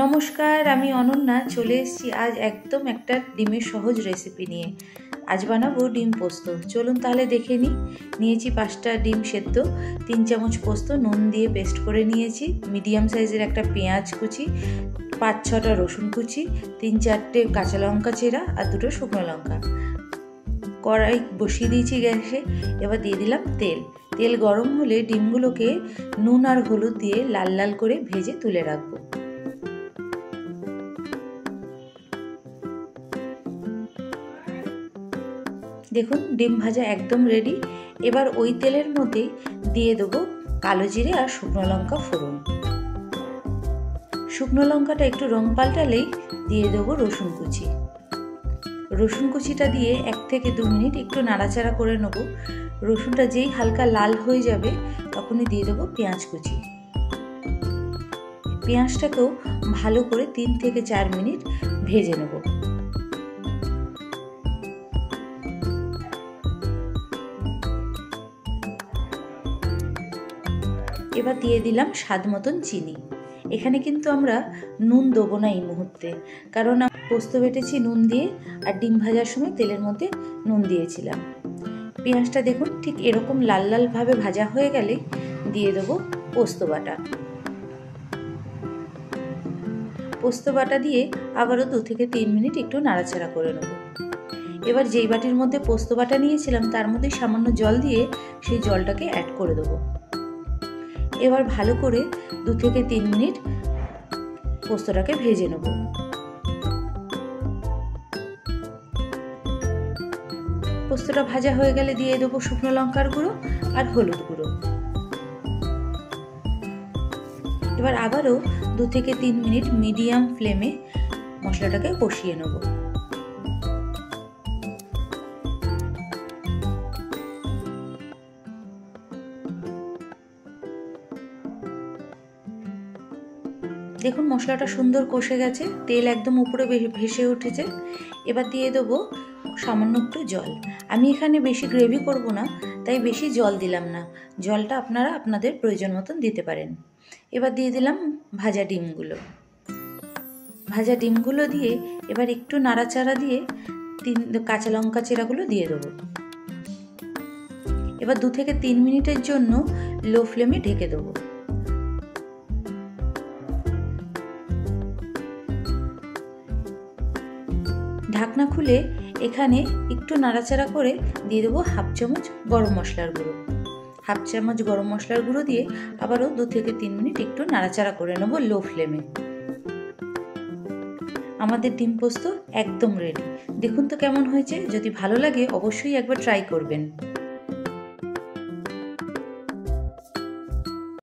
নমস্কার, আমি অনন্যা চলে এসেছি আজ একদম একটা ডিমের সহজ রেসিপি নিয়ে। আজ বানাবো ডিম পোস্ত। চলুন তাহলে দেখে নিই। নিয়েছি 5টা ডিম সেদ্ধ, 3 চামচ পোস্ত নুন দিয়ে পেস্ট করে নিয়েছি, মিডিয়াম সাইজের একটা পেঁয়াজ কুচি, 5-6টা রসুন কুচি, 3-4টে কাঁচা লঙ্কা চেরা আর 2টো শুকনো লঙ্কা। কড়াই বসিয়ে দিয়েছি গ্যাসে। এবার দিয়ে দিলাম তেল। তেল গরম হলে ডিমগুলোকে নুন আর হলুদ দিয়ে লাল লাল করে ভেজে তুলে রাখবো। দেখুন ডিম ভাজা একদম রেডি। এবার ওই তেলের মধ্যে দিয়ে দেবো কালো জিরে আর শুকনো লঙ্কা ফোড়ন। শুকনো লঙ্কাটা একটু রং পাল্টালেই দিয়ে দেবো রসুন কুচি। রসুন কুচিটা দিয়ে 1 থেকে 2 মিনিট একটু নাড়াচাড়া করে নেব। রসুনটা যেই হালকা লাল হয়ে যাবে তখনই দিয়ে দেবো পেঁয়াজ কুচি। পেঁয়াজটাকেও ভালো করে 3 থেকে 4 মিনিট ভেজে নেব। এবার দিয়ে দিলাম স্বাদ মতন চিনি। এখানে কিন্তু আমরা নুন দেবো না এই মুহূর্তে, কারণ পোস্ত বেটেছি নুন দিয়ে আর ডিম ভাজার সময় তেলের মধ্যে নুন দিয়েছিলাম। পেঁয়াজটা দেখুন ঠিক এরকম লাল লালভাবে ভাজা হয়ে গেলে দিয়ে দেবো পোস্ত বাটা। পোস্ত বাটা দিয়ে আবারও 2 থেকে 3 মিনিট একটু নাড়াচাড়া করে নেব। এবার যেই বাটির মধ্যে পোস্ত বাটা নিয়েছিলাম তার মধ্যে সামান্য জল দিয়ে সেই জলটাকে অ্যাড করে দেবো। এবার ভালো করে 2 থেকে 3 মিনিট পোস্তটাকে ভেজে নেব। পোস্তটা ভাজা হয়ে গেলে দিয়ে দেবো শুকনো লঙ্কার গুঁড়ো আর হলুদ গুঁড়ো। এবার আবারও 2 থেকে 3 মিনিট মিডিয়াম ফ্লেমে মশলাটাকে কষিয়ে নেব। দেখুন মশলাটা সুন্দর কষে গেছে, তেল একদম উপরে ভেসে উঠেছে। এবার দিয়ে দেবো সামান্য একটু জল। আমি এখানে বেশি গ্রেভি করব না, তাই বেশি জল দিলাম না। জলটা আপনারা আপনাদের প্রয়োজন মতন দিতে পারেন। এবার দিয়ে দিলাম ভাজা ডিমগুলো। ভাজা ডিমগুলো দিয়ে এবার একটু নাড়াচাড়া দিয়ে 3 কাঁচা লঙ্কা চেরাগুলো দিয়ে দেবো। এবার 2 থেকে 3 মিনিটের জন্য লো ফ্লেমে ঢেকে দেবো। ঢাকনা খুলে এখানে একটু নাড়াচাড়া করে দিয়ে দেবো 1/2 চামচ গরম মশলার গুঁড়ো। 1/2 চামচ গরম মশলার গুঁড়ো দিয়ে আবারও 2 থেকে 3 মিনিট একটু নাড়াচাড়া করে নেব লো ফ্লেমে। আমাদের ডিম পোস্ত একদম রেডি। দেখুন তো কেমন হয়েছে। যদি ভালো লাগে অবশ্যই একবার ট্রাই করবেন।